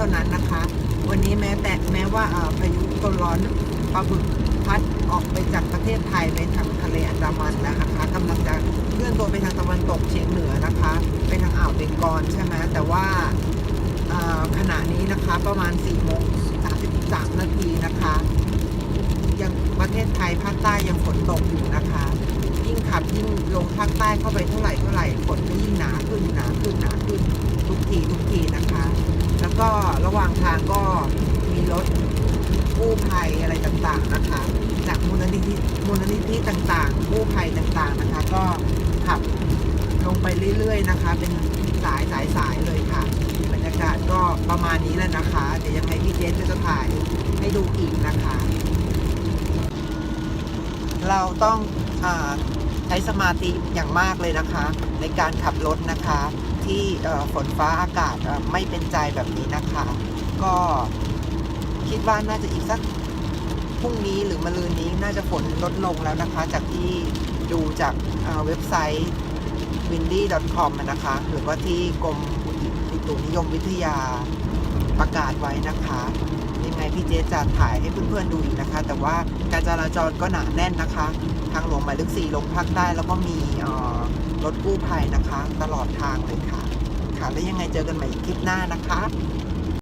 านั้นนะคะ วันนี้แม้ว่าพายุโซนร้อนปลาบึกพัดออกไปจากประเทศไทยไปทางทะเลอันดามันแล้วนะคะกำลังจะเคลื่อนตัวไปทางตะวันตกเฉียงเหนือนะคะไปทางอ่าวเบงกอลใช่ไหมแต่ว่าขณะนี้นะคะประมาณ4:33 นาทีนะคะยังประเทศไทยภาคใต้ยังฝนตกอยู่นะคะยิ่งขับยิ่งลงภาคใต้เข้าไปเท่าไหร่ฝนก็ยิ่งหนาขึ้นทุกทีนะคะ แล้วก็ระหว่างทางก็มีรถกู้ภัยอะไรต่างๆนะคะจากมูลนิธิต่างๆกู้ภัยต่างๆนะคะก็ขับลงไปเรื่อยๆนะคะเป็นสายเลยค่ะบรรยากาศก็ประมาณนี้แหละนะคะเดี๋ยวยังไงพี่เจสจะถ่ายให้ดูอีกนะคะเราต้องใช้สมาธิอย่างมากเลยนะคะในการขับรถนะคะที่ฝนฟ้าอากาศไม่เป็นใจแบบนี้นะคะก็คิดว่าน่าจะอีกสักพรุ่งนี้หรือมะรืนนี้น่าจะฝนลดลงแล้วนะคะจากที่ดูจากเว็บไซต์ windy.com นะคะหรือว่าที่กรมอุตุนิยมวิทยาประกาศไว้นะคะยังไงพี่เจจะถ่ายให้เพื่อนๆดูอีกนะคะแต่ว่าการจราจรก็หนาแน่นนะคะทางหลวงหมายเลข 4ลงภาคใต้แล้วก็มีรถกู้ภัยนะคะตลอดทางเลยค่ะแล้วยังไงเจอกันใหม่อีกคลิปหน้านะคะ